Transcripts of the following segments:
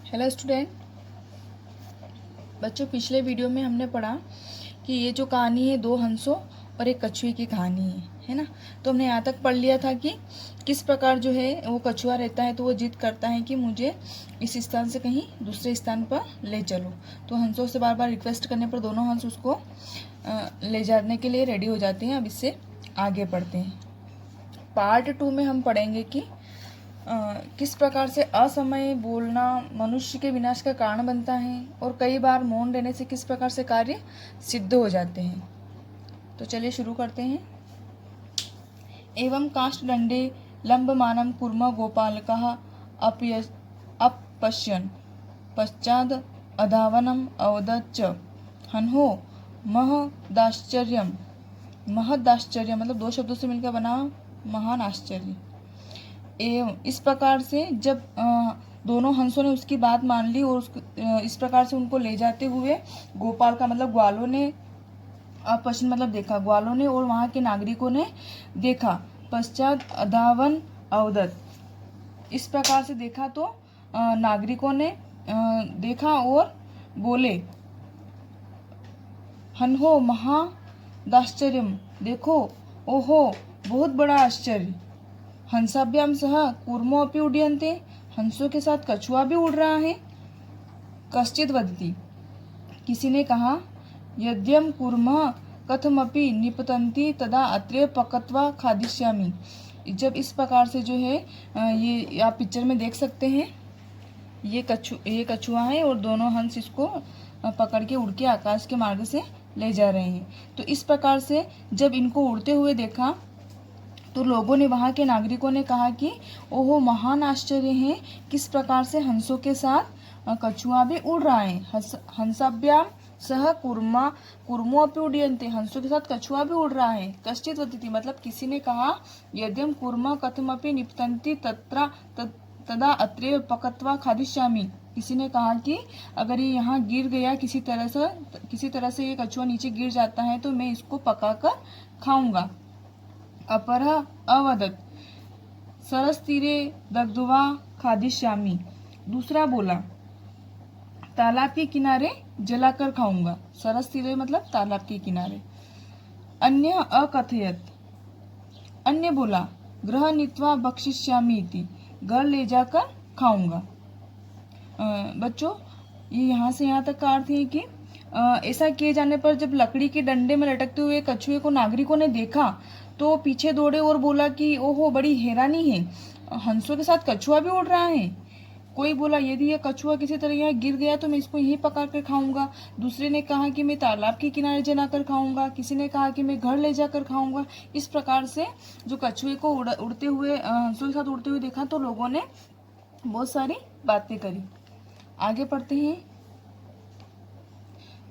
Hello student बच्चों, पिछले video में हमने पढ़ा कि ये जो कहानी है दो हंसों और एक कछुए की कहानी है ना। तो हमने यहाँ तक पढ़ लिया था कि किस प्रकार जो है वो कछुआ रहता है तो वो जिद करता है कि मुझे इस स्थान से कहीं दूसरे स्थान पर ले चलो। तो हंसों से बार बार रिक्वेस्ट करने पर दोनों हंस उसको ले जाने के लिए रेडी हो जाते हैं। अब इससे आगे पढ़ते हैं। पार्ट 2 में हम पढ़ेंगे कि किस प्रकार से असमय बोलना मनुष्य के विनाश का कारण बनता है और कई बार मौन रहने से किस प्रकार से कार्य सिद्ध हो जाते हैं। तो चलिए शुरू करते हैं। एवं काष्ठदंडे लंबमानं कूर्म गोपालकः अपश्यन् पश्चाद अधावनम् अवदत् च हन्हो महदाश्चर्यम्। महदाश्चर्य मतलब दो शब्दों से मिलकर बना महान आश्चर्य। एवं इस प्रकार से जब दोनों हंसों ने उसकी बात मान ली और इस प्रकार से उनको ले जाते हुए गोपाल का मतलब ग्वालों ने अपश्यन् मतलब देखा, ग्वालों ने और वहाँ के नागरिकों ने देखा। पश्चात अधावन अवदत् इस प्रकार से देखा तो नागरिकों ने देखा और बोले हन्हो महादाश्चर्यम, देखो ओहो बहुत बड़ा आश्चर्य। हंसाभ्याम सह कूर्मो अपि उड्यन्ते, हंसों के साथ कछुआ भी उड़ रहा है। कश्चित् वदति किसी ने कहा यद्यं कूर्मः कथमपि निपतन्ति तदा अत्रैव पकत्वा खादिष्यामि। जब इस प्रकार से जो है ये आप पिक्चर में देख सकते हैं, ये कछुआ है और दोनों हंस इसको पकड़ के उड़ के आकाश के मार्ग से ले जा रहे हैं। तो इस प्रकार से जब इनको उड़ते हुए देखा तो लोगों ने, वहाँ के नागरिकों ने कहा कि ओहो महान आश्चर्य है, किस प्रकार से हंसों के साथ कछुआ भी उड़ रहा है। हंसाभ्याम सह कूर्मो अपि उड्यन्ते, हंसों के साथ कछुआ भी उड़ रहा है। कश्चित् वदति मतलब किसी ने कहा यद्यं कूर्म कथमपि निपतन्ति तदा अत्रैव पकत्वा खादिष्यामि। किसी ने कहा कि अगर ये यहाँ गिर गया किसी तरह से ये कछुआ नीचे गिर जाता है तो मैं इसको पकाकर खाऊंगा। अपरः अवदत् सरसतीरे दग्ध्वा खादिष्यामि, दूसरा बोला तालाब के किनारे जलाकर खाऊंगा। सरस तीरे मतलब तालाब के किनारे। अन्य अकथयत, अन्य बोला गृह नीत्वा भक्षिष्यामि इति, घर ले जाकर खाऊंगा। बच्चों ये यहाँ से यहाँ तक का अर्थ है कि ऐसा किए जाने पर जब लकड़ी के डंडे में लटकते हुए कछुए को नागरिकों ने देखा तो पीछे दौड़े और बोला कि ओहो बड़ी हैरानी है, हंसों के साथ कछुआ भी उड़ रहा है। कोई बोला यदि यह कछुआ किसी तरह यहाँ गिर गया तो मैं इसको यहीं पका कर खाऊंगा। दूसरे ने कहा कि मैं तालाब के किनारे जलाकर खाऊंगा। किसी ने कहा कि मैं घर ले जाकर खाऊंगा। इस प्रकार से जो कछुए को उड़ते हुए हंसों के साथ उड़ते हुए देखा तो लोगों ने बहुत सारी बातें करी। आगे पढ़ते हैं।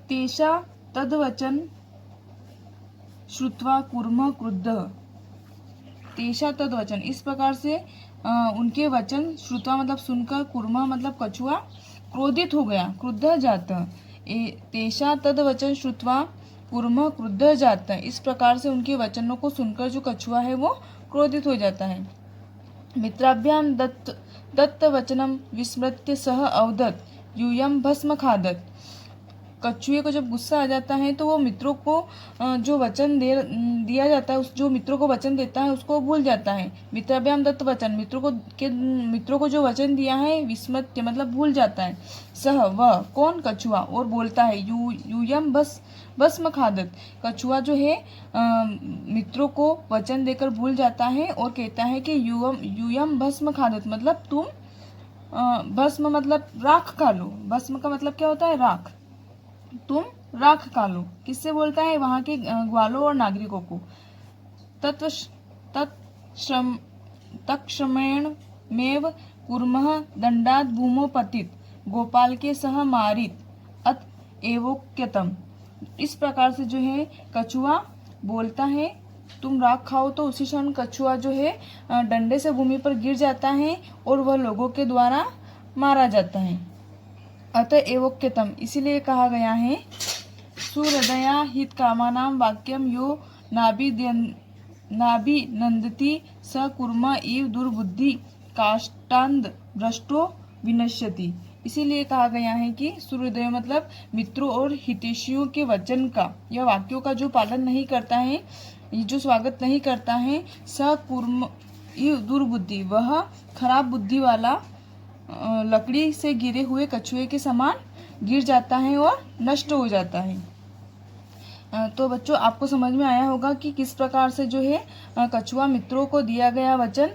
तेषा तद्वचन श्रुत्वा कूर्मः क्रुद्धः, तेषा तद्वचन इस प्रकार से उनके वचन श्रुत्वा मतलब सुनकर, कूर्मः मतलब कछुआ क्रोधित हो गया, क्रुद्धः जातः। तेषा तद्वचन श्रुत्वा कूर्मः क्रुद्धः जातः इस प्रकार से उनके वचनों को सुनकर जो कछुआ है वो क्रोधित हो जाता है। मित्राभ्याम दत्त वचनम विस्मृत्य सह अवदत् यूयं भस्म खादत्, कछुए को जब गुस्सा आ जाता है तो वो मित्रों को जो वचन दिया जाता है, उस जो मित्रों को वचन देता है उसको भूल जाता है। मित्राभ्याम दत्त वचन मित्रों को जो वचन दिया है विस्मृत्य मतलब भूल जाता है। सह वह कौन, कछुआ, और बोलता है यूयम भस्म खादत, कछुआ जो है मित्रों को वचन देकर भूल जाता है और कहता है कि यूयम भस्म खादत मतलब तुम भस्म मतलब राख खा लो। भस्म का मतलब क्या होता है, राख, तुम राख खा लो। किससे बोलता है, वहां के ग्वालों और नागरिकों को। तत्क्षमेण मेव कूर्मः दंडात् भूमौ पतित गोपाल के सह मारित अत एवोक्यतम, इस प्रकार से जो है कछुआ बोलता है तुम राख खाओ तो उसी क्षण कछुआ जो है डंडे से भूमि पर गिर जाता है और वह लोगों के द्वारा मारा जाता है। अतः एवोक्यतम इसीलिए कहा गया है सुहृदया हित कामानाम वाक्यम यो नाभिनंदति स कूर्म इव दुर्बुद्धि काष्ठान्ध भ्रष्टो विनश्यति। इसीलिए कहा गया है कि सूर्योदय मतलब मित्रों और हितैषियों के वचन का या वाक्यों का जो पालन नहीं करता है, ये जो स्वागत नहीं करता है, स कूर्म दुर्बुद्धि, वह खराब बुद्धि वाला लकड़ी से गिरे हुए कछुए के समान गिर जाता है और नष्ट हो जाता है। तो बच्चों आपको समझ में आया होगा कि किस प्रकार से जो है कछुआ मित्रों को दिया गया वचन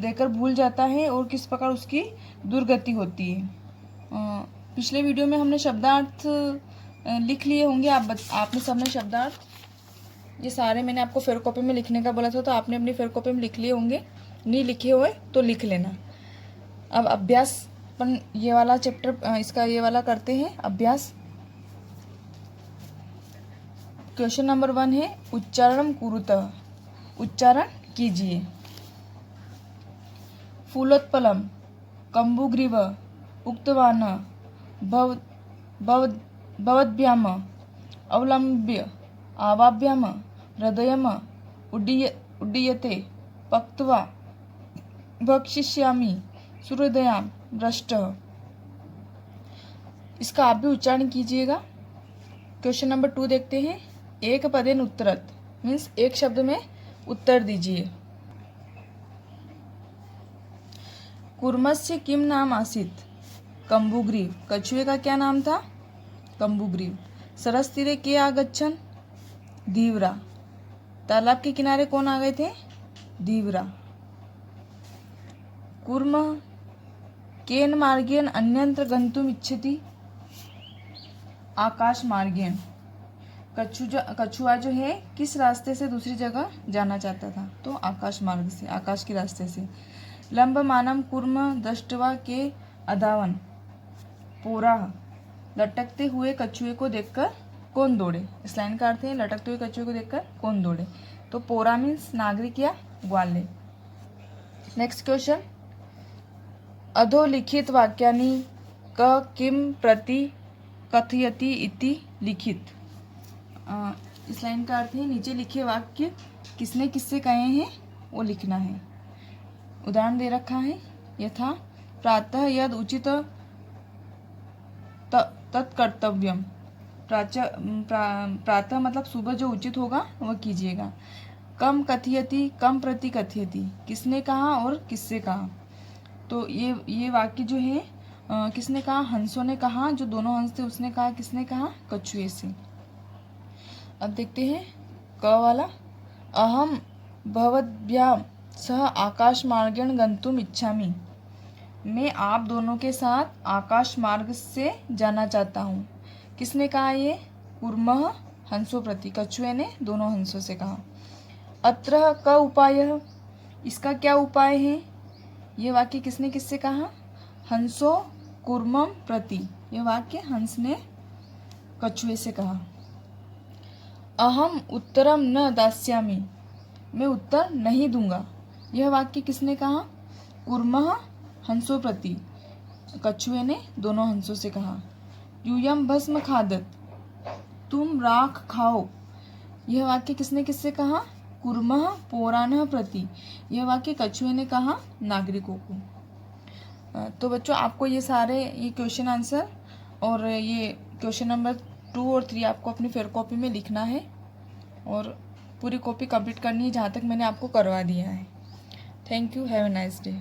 देकर भूल जाता है और किस प्रकार उसकी दुर्गति होती है। पिछले वीडियो में हमने शब्दार्थ लिख लिए होंगे, आपने सबने शब्दार्थ ये सारे मैंने आपको फेयर कॉपी में लिखने का बोला था, तो आपने अपनी फेयर कॉपी में लिख लिए होंगे। नहीं लिखे हुए तो लिख लेना। अब अभ्यास अपन ये वाला चैप्टर इसका ये वाला करते हैं अभ्यास। क्वेश्चन नंबर 1 है उच्चारण कुरुतः, उच्चारण कीजिए। फूलोत्पलम कम्बुग्रीव उक्तवान् भवद्भ्याम अवलम्ब्य आवाभ्याम हृदयम उड्डीयते पक्त्वा भक्षिष्यामि सूर्योदयां दृष्टः। इसका आप भी उच्चारण कीजिएगा। क्वेश्चन नंबर 2 देखते हैं। एक पदेन उत्तरत मीन्स एक शब्द में उत्तर दीजिए। कूर्मस्य किम नाम आसीत्? कम्बुग्रीव। कछुए का क्या नाम था? कम्बुग्रीव। सरसतीरे के आगच्छन्? धीवरा। तालाब के किनारे कौन आ गए थे? धीवरा। कूर्म केन मार्गेण अन्यत्र गन्तुम् इच्छति? आकाश मार्गेण। कछुआ जो है किस रास्ते से दूसरी जगह जाना चाहता था? तो आकाश मार्ग से, आकाश के रास्ते से। लंबमानं कूर्म दृष्ट्वा के अधावन् पोराः। लटकते हुए कछुए को देखकर कौन दौड़े? इस लाइन का अर्थ है लटकते हुए कछुए को देखकर कौन दौड़े। तो पोरा मीन्स नागरिक या ग्वाले। Next question. अधोलिखित वाक्यानि क किम प्रति कथयति इति लिखित। इस लाइन का अर्थ है नीचे लिखे वाक्य किसने किससे कहे हैं वो लिखना है। उदाहरण दे रखा है यथा प्रातः यद उचित तत्कर्तव्यम। प्रातः मतलब सुबह जो उचित होगा वह कीजिएगा। कम कथयति कम प्रति कथयति, किसने कहा और किससे कहा। तो ये वाक्य जो है किसने कहा? हंसों ने कहा, जो दोनों हंस थे उसने कहा। किसने कहा? कछुए से। अब देखते हैं क वाला। अहम भवद्भ्याम सह आकाश मार्गेण गन्तुम इच्छामि। मैं आप दोनों के साथ आकाश मार्ग से जाना चाहता हूँ। किसने कहा ये? कूर्मः हंसों प्रति, कछुए ने दोनों हंसों से कहा। अत्र क उपायः, इसका क्या उपाय है? ये वाक्य किसने किससे कहा? हंसो कूर्मम प्रति, यह वाक्य हंस ने कछुए से कहा। अहम उत्तरम न दास्यामि, मैं उत्तर नहीं दूंगा, यह वाक्य किसने कहा? कूर्मः हंसों प्रति, कछुए ने दोनों हंसों से कहा। यूयम भस्म खादत, तुम राख खाओ, यह वाक्य किसने किससे कहा? कूर्मः पोरानः प्रति, यह वाक्य कछुए ने कहा नागरिकों को। तो बच्चों आपको ये क्वेश्चन आंसर और ये क्वेश्चन नंबर 2 और 3 आपको अपनी फेयर कॉपी में लिखना है और पूरी कॉपी कंप्लीट करनी है जहाँ तक मैंने आपको करवा दिया है। Thank you, have a nice day.